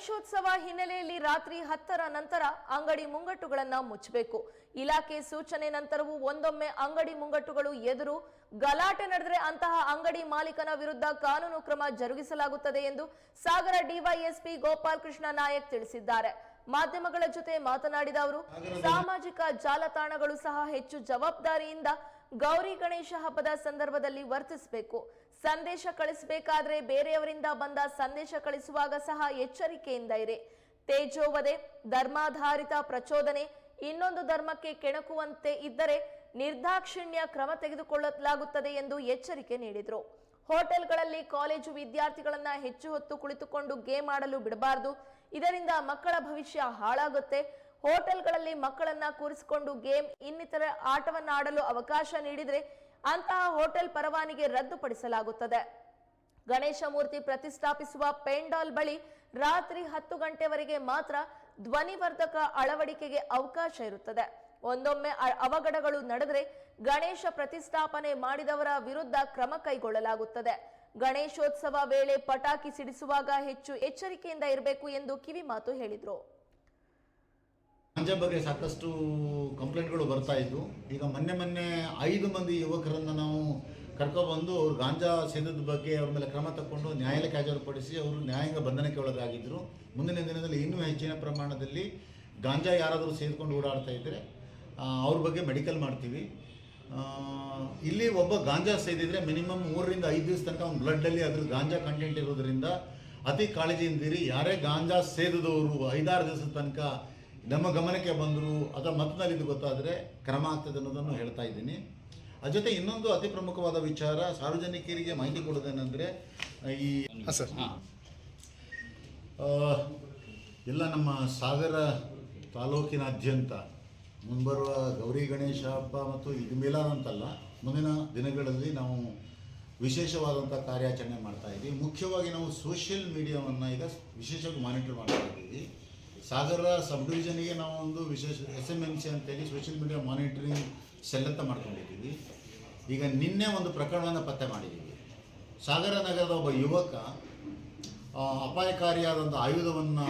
ಗಣೇಶೋತ್ಸವ ಹಿನ್ನೆಲೆಯಲ್ಲಿ ರಾತ್ರಿ 10ರ ನಂತರ ಅಂಗಡಿ ಮುಂಗಟ್ಟುಗಳನ್ನು ಮುಚ್ಚಬೇಕು. ಇಲಾಖೆ ಸೂಚನೆ ನಂತರವೂ ಒಂದೊಮ್ಮೆ ಅಂಗಡಿ ಮುಂಗಟ್ಟುಗಳು ಎದುರು ಗಲಾಟೆ ನಡೆದರೆ ಅಂತಹ ಅಂಗಡಿ ಮಾಲೀಕನ ವಿರುದ್ಧ ಕಾನೂನು ಕ್ರಮ ಜರುಗಿಸಲಾಗುತ್ತದೆ ಎಂದು ಸಾಗರ ಡಿವೈಎಸ್ಪಿ ಗೋಪಾಲ್ ಕೃಷ್ಣ ನಾಯಕ್ ತಿಳಿಸಿದ್ದಾರೆ. ಮಾಧ್ಯಮಗಳ ಜೊತೆ ಮಾತನಾಡಿದ ಅವರು, ಸಾಮಾಜಿಕ ಜಾಲತಾಣಗಳು ಸಹ ಹೆಚ್ಚು ಜವಾಬ್ದಾರಿಯಿಂದ ಗೌರಿ ಗಣೇಶ ಹಬ್ಬದ ಸಂದರ್ಭದಲ್ಲಿ ವರ್ತಿಸಬೇಕು. ಸಂದೇಶ ಕಳಿಸಬೇಕಾದ್ರೆ ಬೇರೆಯವರಿಂದ ಬಂದ ಸಂದೇಶ ಕಳಿಸುವಾಗ ಸಹ ಎಚ್ಚರಿಕೆಯಿಂದ ಇರಿ. ತೇಜೋವಧೆ, ಧರ್ಮಾಧಾರಿತ ಪ್ರಚೋದನೆ, ಇನ್ನೊಂದು ಧರ್ಮಕ್ಕೆ ಕೆಣಕುವಂತೆ ಇದ್ದರೆ ನಿರ್ದಾಕ್ಷಿಣ್ಯ ಕ್ರಮ ತೆಗೆದುಕೊಳ್ಳಲಾಗುತ್ತದೆ ಎಂದು ಎಚ್ಚರಿಕೆ ನೀಡಿದರು. ಹೋಟೆಲ್ಗಳಲ್ಲಿ ಕಾಲೇಜು ವಿದ್ಯಾರ್ಥಿಗಳನ್ನ ಹೆಚ್ಚು ಹೊತ್ತು ಕುಳಿತುಕೊಂಡು ಗೇಮ್ ಆಡಲು ಬಿಡಬಾರದು. ಇದರಿಂದ ಮಕ್ಕಳ ಭವಿಷ್ಯ ಹಾಳಾಗುತ್ತೆ. ಹೋಟೆಲ್ಗಳಲ್ಲಿ ಮಕ್ಕಳನ್ನ ಕೂರಿಸಿಕೊಂಡು ಗೇಮ್ ಇನ್ನಿತರ ಆಟವನ್ನ ಆಡಲು ಅವಕಾಶ ನೀಡಿದರೆ ಅಂತಹ ಹೋಟೆಲ್ ಪರವಾನಗಿ ರದ್ದುಪಡಿಸಲಾಗುತ್ತದೆ. ಗಣೇಶ ಮೂರ್ತಿ ಪ್ರತಿಷ್ಠಾಪಿಸುವ ಪೆಂಡಾಲ್ ಬಳಿ ರಾತ್ರಿ 10 ಗಂಟೆವರೆಗೆ ಮಾತ್ರ ಧ್ವನಿವರ್ಧಕ ಅಳವಡಿಕೆಗೆ ಅವಕಾಶ ಇರುತ್ತದೆ. ಒಂದೊಮ್ಮೆ ಅವಘಡಗಳು ನಡೆದರೆ ಗಣೇಶ ಪ್ರತಿಷ್ಠಾಪನೆ ಮಾಡಿದವರ ವಿರುದ್ಧ ಕ್ರಮ ಕೈಗೊಳ್ಳಲಾಗುತ್ತದೆ. ಗಣೇಶೋತ್ಸವ ವೇಳೆ ಪಟಾಕಿ ಸಿಡಿಸುವಾಗ ಹೆಚ್ಚು ಎಚ್ಚರಿಕೆಯಿಂದ ಇರಬೇಕು ಎಂದು ಕಿವಿ ಮಾತು ಹೇಳಿದರು. ಗಾಂಜಾ ಬಗ್ಗೆ ಸಾಕಷ್ಟು ಕಂಪ್ಲೇಂಟ್ಗಳು ಬರ್ತಾ ಇದ್ದು, ಈಗ ಮೊನ್ನೆ 5 ಮಂದಿ ಯುವಕರನ್ನು ನಾವು ಕರ್ಕೊಬಂದು ಅವ್ರು ಗಾಂಜಾ ಸೇದದ ಬಗ್ಗೆ ಅವ್ರ ಮೇಲೆ ಕ್ರಮ ತಗೊಂಡು ನ್ಯಾಯಾಲಯಕ್ಕೆ ಹಾಜರುಪಡಿಸಿ ಅವರು ನ್ಯಾಯಾಂಗ ಬಂಧನಕ್ಕೆ ಒಳಗಾಗಿದ್ದರು. ಮುಂದಿನ ದಿನದಲ್ಲಿ ಇನ್ನೂ ಹೆಚ್ಚಿನ ಪ್ರಮಾಣದಲ್ಲಿ ಗಾಂಜಾ ಯಾರಾದರೂ ಸೇದ್ಕೊಂಡು ಓಡಾಡ್ತಾ ಇದ್ದರೆ ಅವ್ರ ಬಗ್ಗೆ ಮೆಡಿಕಲ್ ಮಾಡ್ತೀವಿ. ಇಲ್ಲಿ ಒಬ್ಬ ಗಾಂಜಾ ಸೇದಿದ್ರೆ ಮಿನಿಮಮ್ 3 ರಿಂದ 5 ದಿವಸ ತನಕ ಅವ್ನ ಬ್ಲಡ್ಡಲ್ಲಿ ಅದ್ರ ಗಾಂಜಾ ಕಂಟೆಂಟ್ ಇರೋದ್ರಿಂದ ಅತಿ ಕಾಳಜಿಯಿಂದಿರಿ. ಯಾರೇ ಗಾಂಜಾ ಸೇದಿದವರು 5-6 ದಿವಸದ ತನಕ ನಮ್ಮ ಗಮನಕ್ಕೆ ಬಂದರು ಅಥವಾ ಮತ್ತದಲ್ಲಿ ಇದು ಗೊತ್ತಾದರೆ ಕ್ರಮ ಆಗ್ತದೆ ಅನ್ನೋದನ್ನು ಹೇಳ್ತಾ ಇದ್ದೀನಿ. ಅದ್ರ ಜೊತೆ ಇನ್ನೊಂದು ಅತಿ ಪ್ರಮುಖವಾದ ವಿಚಾರ, ಸಾರ್ವಜನಿಕರಿಗೆ ಮಾಹಿತಿ ಕೊಡೋದೇನೆಂದರೆ, ಈ ಎಲ್ಲ ನಮ್ಮ ಸಾಗರ ತಾಲೂಕಿನಾದ್ಯಂತ ಮುಂಬರುವ ಗೌರಿ ಗಣೇಶ ಹಬ್ಬ ಮತ್ತು ಇದು ಮಿಲಾನ್ ಅಂತಲ್ಲ, ಮುಂದಿನ ದಿನಗಳಲ್ಲಿ ನಾವು ವಿಶೇಷವಾದಂಥ ಕಾರ್ಯಾಚರಣೆ ಮಾಡ್ತಾ ಇದ್ದೀವಿ. ಮುಖ್ಯವಾಗಿ ನಾವು ಸೋಷಿಯಲ್ ಮೀಡಿಯಾವನ್ನು ಈಗ ವಿಶೇಷವಾಗಿ ಮಾನಿಟರ್ ಮಾಡ್ತಾ ಇದ್ದೀವಿ. ಸಾಗರ ಸಬ್ ಡಿವಿಷನ್ಗೆ ನಾವು ಒಂದು ವಿಶೇಷ SMMC ಅಂತೇಳಿ ಸೋಷಿಯಲ್ ಮೀಡಿಯಾ ಮಾನಿಟರಿಂಗ್ ಸೆಲ್ ಅಂತ ಮಾಡ್ಕೊಂಡಿದ್ದೀವಿ. ಈಗ ನಿನ್ನೆ ಒಂದು ಪ್ರಕರಣವನ್ನು ಪತ್ತೆ ಮಾಡಿದ್ದೀವಿ. ಸಾಗರ ನಗರದ ಒಬ್ಬ ಯುವಕ ಅಪಾಯಕಾರಿಯಾದಂಥ ಆಯುಧವನ್ನು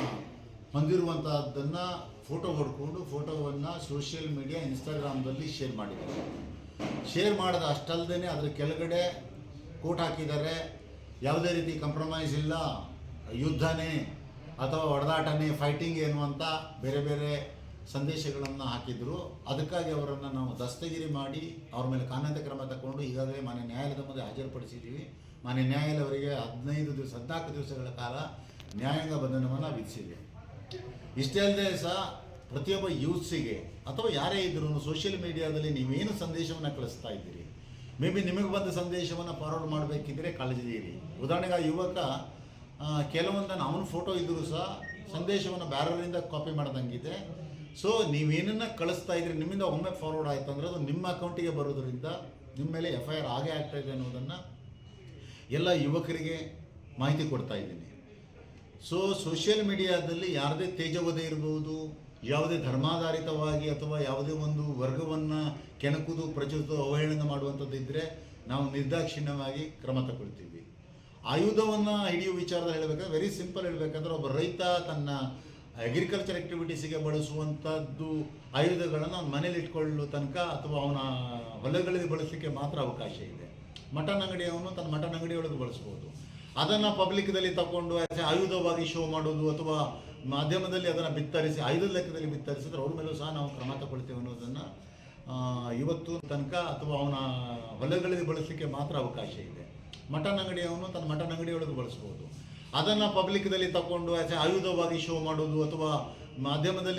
ಹೊಂದಿರುವಂಥದ್ದನ್ನು ಫೋಟೋ ಹೊಡ್ಕೊಂಡು ಫೋಟೋವನ್ನು ಸೋಷಿಯಲ್ ಮೀಡಿಯಾ ಇನ್ಸ್ಟಾಗ್ರಾಮ್ದಲ್ಲಿ ಶೇರ್ ಮಾಡಿದ್ದಾರೆ. ಶೇರ್ ಮಾಡಿದ ಅಷ್ಟಲ್ಲದೆ ಅದರ ಕೆಳಗಡೆ ಕೋಟ್ ಹಾಕಿದ್ದಾರೆ, ಯಾವುದೇ ರೀತಿ ಕಾಂಪ್ರಮೈಸ್ ಇಲ್ಲ, ಯುದ್ಧನೇ ಅಥವಾ ಹೊಡೆದಾಟನೇ, ಫೈಟಿಂಗ್ ಎನ್ನುವಂಥ ಬೇರೆ ಬೇರೆ ಸಂದೇಶಗಳನ್ನು ಹಾಕಿದರು. ಅದಕ್ಕಾಗಿ ಅವರನ್ನು ನಾವು ದಸ್ತಗಿರಿ ಮಾಡಿ ಅವ್ರ ಮೇಲೆ ಕಾನೂನು ಕ್ರಮ ತಗೊಂಡು ಈಗಾಗಲೇ ಮಾನ್ಯ ನ್ಯಾಯಾಲಯದ ಮುಂದೆ ಹಾಜರುಪಡಿಸಿದ್ದೀವಿ. ಮಾನ್ಯ ನ್ಯಾಯಾಲಯ ಅವರಿಗೆ 14 ದಿವಸಗಳ ಕಾಲ ನ್ಯಾಯಾಂಗ ಬಂಧನವನ್ನು ವಿಧಿಸಿದೆ. ಇಷ್ಟೇ ಅಲ್ಲದೆ ಸಹ ಪ್ರತಿಯೊಬ್ಬ ಯೂತ್ಸಿಗೆ ಅಥವಾ ಯಾರೇ ಇದ್ರೂ ಸೋಷಿಯಲ್ ಮೀಡಿಯಾದಲ್ಲಿ ನೀವೇನು ಸಂದೇಶವನ್ನು ಕಳಿಸ್ತಾ ಇದ್ದೀರಿ, ಮೇ ಬಿ ನಿಮಗೆ ಬಂದ ಸಂದೇಶವನ್ನು ಫಾರ್ವರ್ಡ್ ಮಾಡಬೇಕಿದ್ರೆ ಕಾಳಜಿ ಇರಿ. ಉದಾಹರಣೆಗೆ ಆ ಯುವಕ ಕೆಲವೊಂದನ್ನು ಅವನ ಫೋಟೋ ಇದ್ದರೂ ಸಹ ಸಂದೇಶವನ್ನು ಬೇರೆಯವರಿಂದ ಕಾಪಿ ಮಾಡ್ದಂಗಿದೆ. ಸೊ ನೀವೇನನ್ನು ಕಳಿಸ್ತಾ ಇದ್ರಿ, ನಿಮ್ಮಿಂದ ಒಮ್ಮೆ ಫಾರ್ವರ್ಡ್ ಆಯಿತು ಅಂದರೆ ಅದು ನಿಮ್ಮ ಅಕೌಂಟಿಗೆ ಬರೋದರಿಂದ ನಿಮ್ಮ ಮೇಲೆ FIR ಆಗೇ ಆಗ್ತಾಯಿದೆ ಅನ್ನೋದನ್ನು ಎಲ್ಲ ಯುವಕರಿಗೆ ಮಾಹಿತಿ ಕೊಡ್ತಾ ಇದ್ದೀನಿ. ಸೊ ಸೋಷಿಯಲ್ ಮೀಡಿಯಾದಲ್ಲಿ ಯಾರದೇ ತೇಜವಧೆ ಇರ್ಬೋದು, ಯಾವುದೇ ಧರ್ಮಾಧಾರಿತವಾಗಿ ಅಥವಾ ಯಾವುದೇ ಒಂದು ವರ್ಗವನ್ನು ಕೆಣಕುವುದು, ಪ್ರಚೋದಿಸುವುದು, ಅವಹೇಳನ ಮಾಡುವಂಥದ್ದು ಇದ್ದರೆ ನಾವು ನಿರ್ದಾಕ್ಷಿಣ್ಯವಾಗಿ ಕ್ರಮ ತಗೊಳ್ತೀವಿ. ಆಯುಧವನ್ನು ಹಿಡಿಯುವ ವಿಚಾರದಲ್ಲಿ ಹೇಳಬೇಕಾದ್ರೆ ವೆರಿ ಸಿಂಪಲ್ ಹೇಳಬೇಕಂದ್ರೆ, ಒಬ್ಬ ರೈತ ತನ್ನ ಅಗ್ರಿಕಲ್ಚರ್ ಆ್ಯಕ್ಟಿವಿಟೀಸಿಗೆ ಬಳಸುವಂಥದ್ದು ಆಯುಧಗಳನ್ನು ಅವನ ಮನೇಲಿ ಇಟ್ಕೊಳ್ಳೋ ತನಕ ಅಥವಾ ಅವನ ಹೊಲಗಳಲ್ಲಿ ಬಳಸಲಿಕ್ಕೆ ಮಾತ್ರ ಅವಕಾಶ ಇದೆ. ಮಟನ್ ಅಂಗಡಿಯವನು ತನ್ನ ಮಟನ್ ಅಂಗಡಿಯೊಳಗೆ ಬಳಸ್ಬೋದು. ಅದನ್ನು ಪಬ್ಲಿಕ್ದಲ್ಲಿ ತಗೊಂಡು ಆಯುಧವಾಗಿ ಶೋ ಮಾಡೋದು ಅಥವಾ ಮಾಧ್ಯಮದಲ್ಲಿ ಅದನ್ನು ಬಿತ್ತರಿಸಿ ಆಯುಧದ ಲೆಕ್ಕದಲ್ಲಿ ಬಿತ್ತರಿಸಿದ್ರೆ ಅವ್ರ ಮೇಲೂ ಸಹ ನಾವು ಕ್ರಮ ತಗೊಳ್ತೇವೆ ಅನ್ನೋದನ್ನು ಇವತ್ತು ತನಕ ಅಥವಾ ಅವನ ಹೊಲಗಳಲ್ಲಿ ಬಳಸಲಿಕ್ಕೆ ಮಾತ್ರ ಅವಕಾಶ ಇದೆ. ಮಟನ್ ಅಂಗಡಿಯವನು ತನ್ನ ಮಟನ್ ಅಂಗಡಿಯೊಳಗೆ ಬಳಸ್ಬೋದು. ಅದನ್ನು ಪಬ್ಲಿಕ್ದಲ್ಲಿ ತಗೊಂಡು ಆಯುಧವಾಗಿ ಶೋ ಮಾಡೋದು ಅಥವಾ ಮಾಧ್ಯಮದಲ್ಲಿ